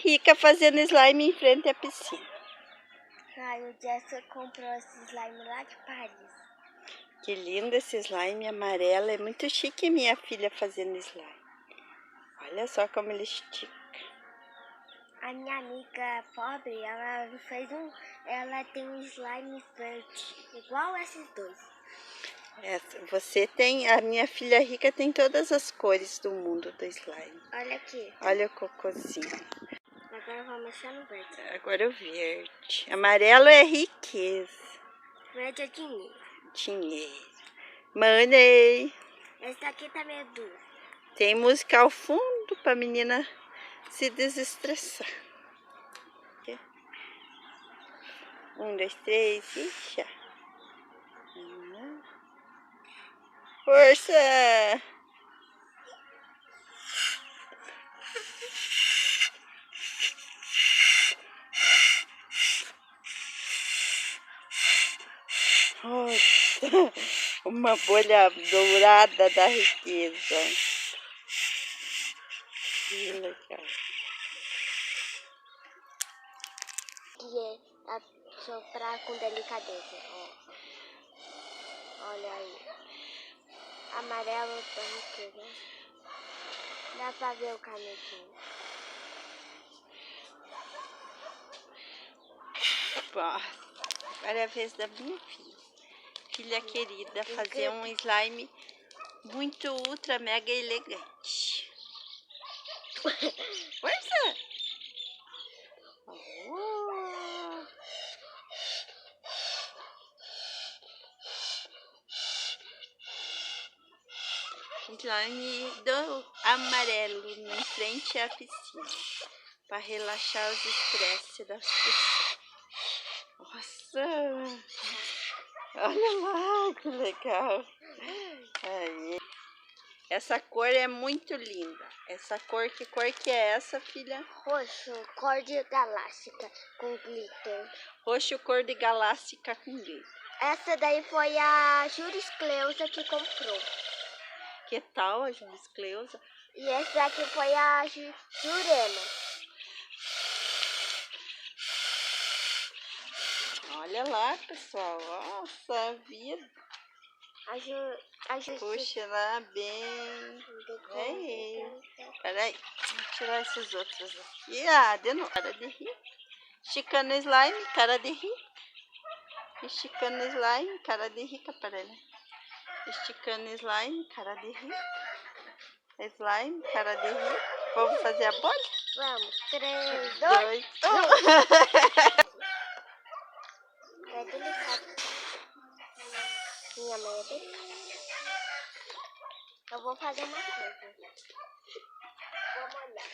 Rica fazendo slime em frente à piscina. Ai, o Jessa comprou esse slime lá de Paris. Que lindo esse slime amarelo. É muito chique minha filha fazendo slime. Olha só como ele estica. A minha amiga pobre, ela fez ela tem um slime verde, igual esses dois. Você tem, a minha filha rica tem todas as cores do mundo do slime. Olha aqui. Olha o cocôzinho. Agora eu vou mexer no verde. Agora o verde. Amarelo é riqueza. Verde é dinheiro. Dinheiro. Money. Esse daqui tá meio duro. Tem música ao fundo pra menina se desestressar. 1, 2, 3 e já. Força! Nossa, uma bolha dourada da riqueza. Que legal. Que é soprar com delicadeza. Ó. Olha aí. Amarelo da riqueza. Dá pra ver o canetinho. Agora é a vez da minha filha. Filha querida, fazer um slime muito ultra mega elegante. Força! Oh. Slime do amarelo em frente à piscina para relaxar os estresses das pessoas. Nossa! Olha lá que legal! Aí. Essa cor é muito linda. Essa cor, que cor que é essa, filha? Roxo, cor de galáctica com glitter. Roxo, cor de galáctica com glitter. Essa daí foi a Juris Cleusa que comprou. Que tal a Juris Cleusa? E essa daqui foi a Jurema. Olha lá, pessoal. Nossa vida. Puxa lá bem. Peraí, vou tirar esses outros aqui. Ah, de novo. Cara de rir. Esticando slime, cara de rir. Esticando slime, cara de rica. Peraí, né? Esticando slime, cara de rir. Slime, cara de rir. Vamos fazer a bolha? Vamos. 3, 2, 1. É delicado. Minha mãe é delicada. Eu vou fazer uma coisa. Vou molhar.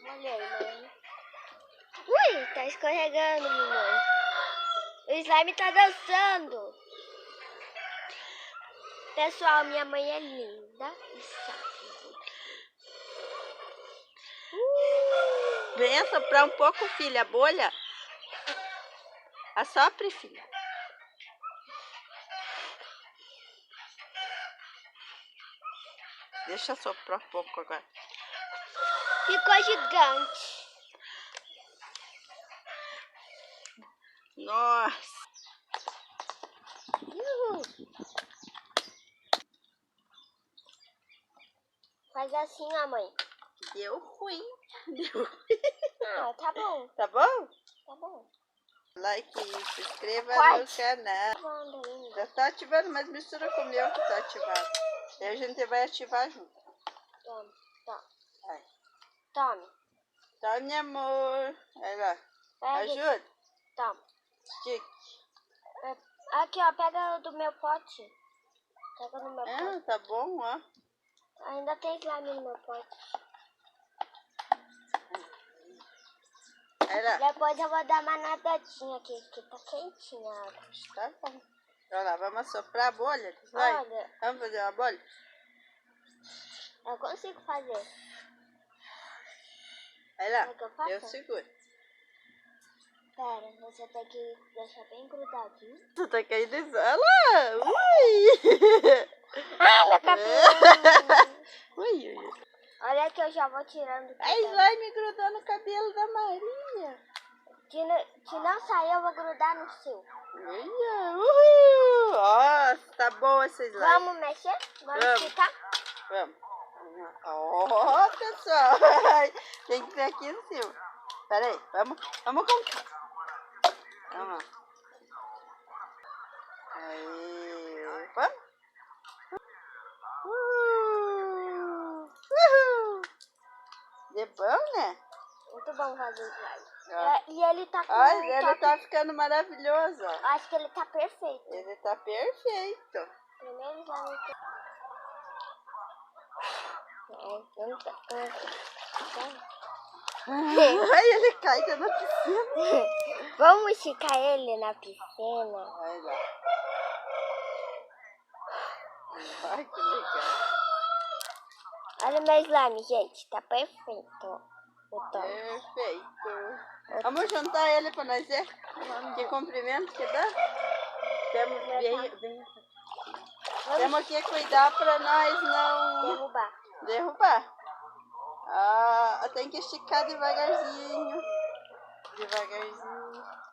Molhei, mãe. Ui, tá escorregando, mamãe. O slime tá dançando. Pessoal, minha mãe é linda e sábia. Vem assoprar um pouco, filha, a bolha. Assopre, filha. Deixa assoprar um pouco agora. Ficou gigante. Nossa. Faz assim, ó, mãe. Deu ruim. Deu ruim. Ah, tá bom. Tá bom? Tá bom. Like, se inscreva Corte. no canal. Já tá ativando, mas mistura com o meu que tá ativado. Daí a gente vai ativar junto. Toma, tá. Vai. Tome. Tome, amor. Vai lá. Ajuda. Toma. Stick. Aqui, ó, pega do meu pote. Pega no meu pote. Tá bom, ó. Ainda tem slime no meu pote. Depois eu vou dar uma nadadinha aqui, que tá quentinha a água. Tá bom. Olha lá, vamos assoprar a bolha. Olha. Vamos fazer uma bolha? Eu consigo fazer. Vai lá, Quer que eu faça? eu seguro. Pera, você tem que deixar bem grudadinho. Tu tá caindo em sala? Ui! Ai, meu cabelo! Ui, ui, ui. Olha que eu já vou tirando. A slime grudou no cabelo da Maria. Se não sair, eu vou grudar no seu. Uhul! Nossa, tá boa essa slime. Vamos mexer? Vamos ficar? Vamos. Ó, pessoal. Tem que ser aqui em cima. Pera aí, vamos com calma. Vamos lá. Aí, vamos. Uhul. De bom, né? Muito bom fazer slime. Ó. E ele tá com Olha, ele tá ficando maravilhoso, ó. Acho que ele tá perfeito. Ele tá perfeito. Primeiro slime que... Ai, ele cai tá na piscina. Vamos esticar ele na piscina. Vai lá. Ai, que legal. Olha o meu slime, gente. Tá perfeito. O tom. Perfeito. Vamos juntar ele pra nós ver? Que comprimento que dá? Temos, temos que cuidar pra nós não derrubar. Ah, tem que esticar devagarzinho.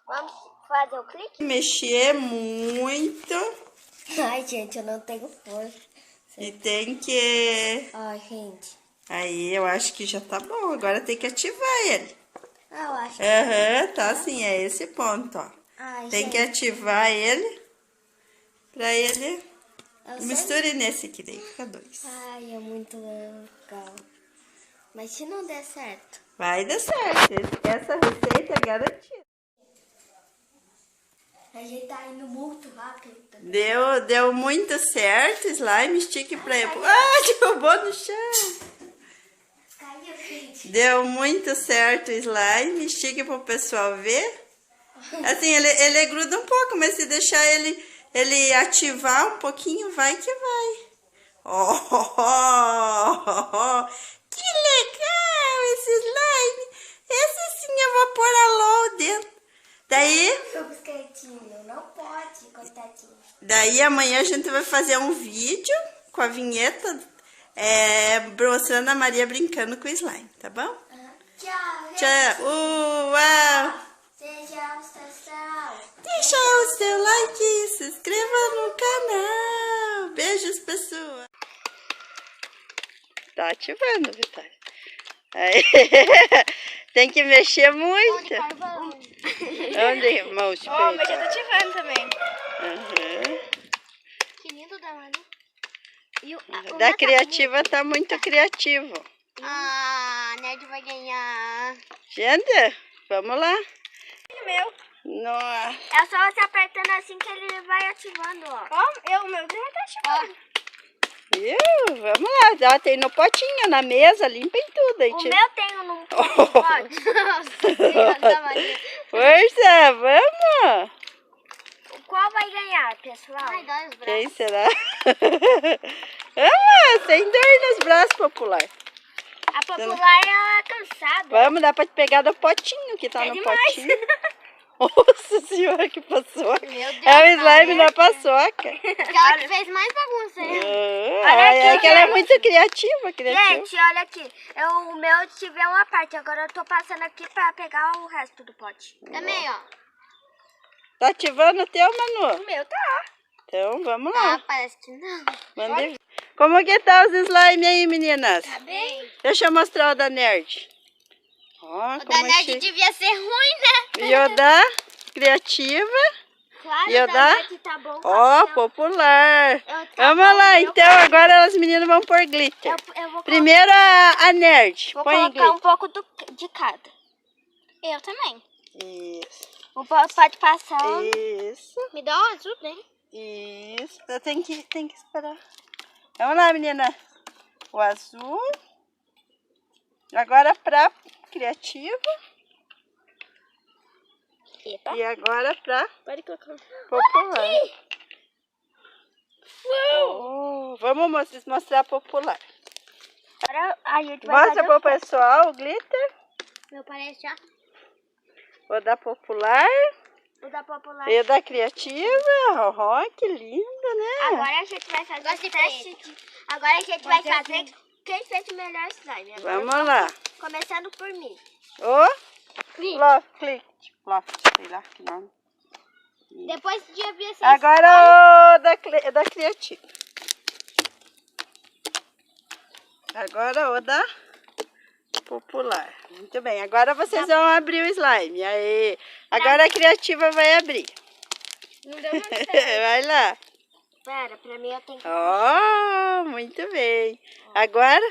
Vamos fazer o clique? Mexer muito. Ai, gente, eu não tenho força. E tem que... Ai, gente. Aí, eu acho que já tá bom. Agora tem que ativar ele. Eu acho que... Tá assim, é esse ponto, ó. Ai, tem que ativar ele pra ele... Misture nesse aqui, daí fica 2. Ai, é muito legal. Mas se não der certo? Vai dar certo. Essa receita é garantida. A gente tá indo muito rápido. Deu muito certo. Slime, estique pra ele. Ah, derrubou no chão. Caiu, gente. Deu muito certo o slime. Estique pro pessoal ver. Assim, ele gruda um pouco, mas se deixar ele ativar um pouquinho, vai que vai. Que legal esse slime. Esse sim eu vou pôr a LOL dentro. Daí... Não pode, coitadinho. Daí amanhã a gente vai fazer um vídeo com a vinheta mostrando a Maria brincando com o slime, tá bom? Tchau. Tchau. Uau. Deixa o seu like, se inscreva no canal. Beijos, pessoal. Tá ativando, Vitória. Aí. Tem que mexer muito. Onde? Mouse. Ó, mas já tá ativando também. Que lindo da Manu. Da criativa tá muito criativo. Ah, a Nerd vai ganhar. Gente, vamos lá. O meu. Nossa. É só você apertando assim que ele vai ativando, ó. Ó, o meu já tá ativando. Viu? Vamos lá. Já tem no potinho, na mesa, limpem tudo. Aí, O meu tem no pote. Nossa Senhora da Maria. Força, vamos. Qual vai ganhar, pessoal? Ai, dói os braços. Quem será? Vamos, sem dor nos braços, popular. A popular ela é cansada. Vamos, dá pra pegar do potinho que tá no demais. potinho. Nossa senhora, que paçoca. Meu Deus, É o slime da paçoca. Aquela que fez mais bagunça, hein? É que ela é muito criativa, Gente, olha aqui. O meu tive uma parte. Agora eu tô passando aqui pra pegar o resto do pote. Também, ó. Tá ativando o teu, Manu? O meu tá. Então, vamos lá. Ah, parece que não. Manda ver. Como que tá os slime aí, meninas? Tá bem. Deixa eu mostrar o da Nerd. Ó, O da como Nerd chique. devia ser ruim, né? E o da criativa. Claro, E o da... que tá bom. Ó, popular. Tá Vamos lá, então agora as meninas vão pôr glitter. Eu vou Primeiro a Nerd. Vou Põe colocar glitter. um pouco de cada. Eu também. Isso. Pode passar. Isso. Me dá um azul, né? Isso. Tem que esperar. Vamos lá, menina. O azul. Agora pra criativa. Epa. E agora pra Pode colocar. popular. Oh, vamos mostrar popular. Agora a gente vai Mostra fazer pro pessoal o glitter. Meu parece já. O da popular. o da popular. E o da criativa. Oh, que lindo, né? Agora a gente vai fazer Gosto de o teste. Agora a gente vai fazer quem fez o melhor slime. Agora Vamos lá. começando por mim. Clique. Sei lá que nome. Depois de ver esse Agora o da Criativa. Agora o da Popular. Muito bem. Agora vocês vão abrir o slime. Aí. Agora a Criativa vai abrir. Não deu muito certo. Vai lá. Pera, pra mim eu tenho que... Oh, muito bem. Agora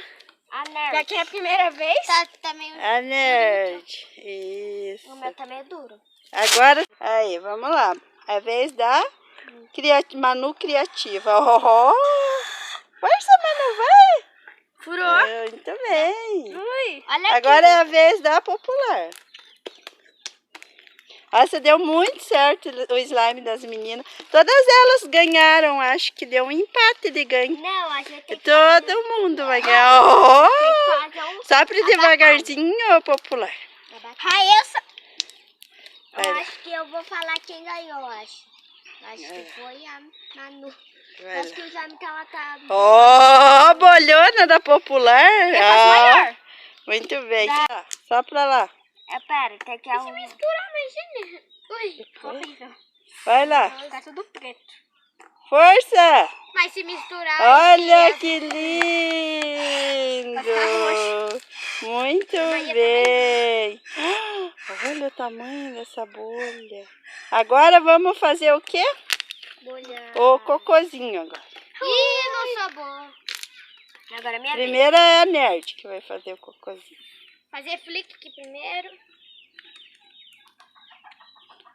A nerd. Já que é a primeira vez. Tá meio... a Nerd. Isso. O meu tá meio duro. Agora, aí, vamos lá. É a vez da Manu Criativa. Oh, força, Manu, vai. Furou. Muito bem. Ui. Olha Agora é a vez da Popular. Você deu muito certo o slime das meninas. Todas elas ganharam. Acho que deu um empate de ganho. Não, a gente tem que Todo mundo vai ganhar. Oh, fazer um... sopre devagarzinho, Popular. Eu acho que eu vou falar quem ganhou, acho. Acho que foi a Manu. Vai Acho lá. que o slime tá... Oh, bolhona da Popular. Eu faço maior. Muito bem. Tá, sopra lá. Pera, tem que arrumar. Misturar, imagina. Ui, horrível. Vai lá. Tá tudo preto. Força. Mas se misturar... Olha que lindo. Muito bem. Olha o tamanho dessa bolha. Agora vamos fazer o quê? O cocôzinho agora. Ih, não sou boa. Agora é minha vez. Primeiro é a Nerd que vai fazer o cocôzinho. Fazer flick aqui primeiro.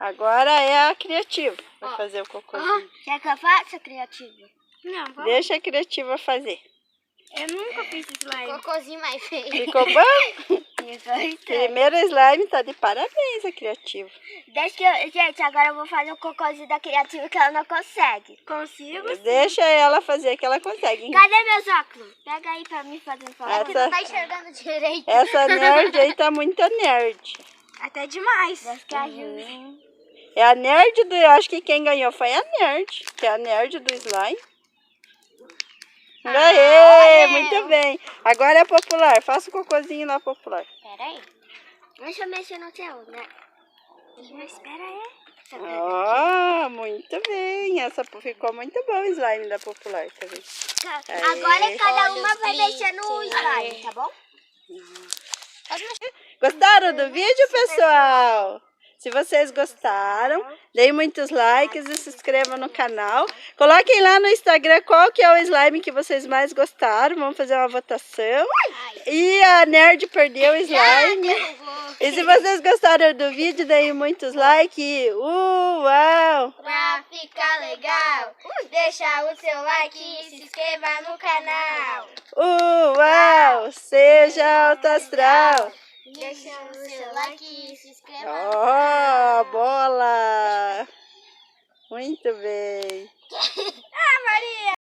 Agora é a Criativa que vai Ó. fazer o cocôzinho. Quer que eu faça, criativa? Não, vamos. Deixa a Criativa fazer. Eu nunca fiz slime. Cocôzinho mais feio. Ficou bom? Primeiro slime tá de parabéns a Criativa. Deixa que eu... Gente, agora eu vou fazer o cocôzinho da criativa que ela não consegue. Consigo? Deixa ela fazer que ela consegue. Cadê meus óculos? Pega aí pra mim fazer um favor. Que não tá enxergando direito. Essa Nerd aí tá muito nerd. Até demais. Deus que ajude. É a Nerd do... Eu acho que quem ganhou foi a Nerd. Que é a Nerd do slime. Aê, muito bem. Agora é a Popular. Faça o cocôzinho na Popular. Pera aí. Deixa eu mexer no teu, né? Mas espera aí. Oh, muito bem. Essa ficou muito bom o slime da Popular, tá vendo? Agora cada Olha uma os vai mexer no brilhos. slime, tá bom? Gostaram do vídeo, pessoal? Se vocês gostaram, deem muitos likes e se inscrevam no canal. Coloquem lá no Instagram qual que é o slime que vocês mais gostaram. Vamos fazer uma votação. E a Nerd perdeu o slime. E se vocês gostaram do vídeo, deem muitos likes. Uau! Pra ficar legal, deixa o seu like e se inscreva no canal. Uau! Seja alto astral. Deixa o seu like e se inscreva no Oh, bola! Muito bem.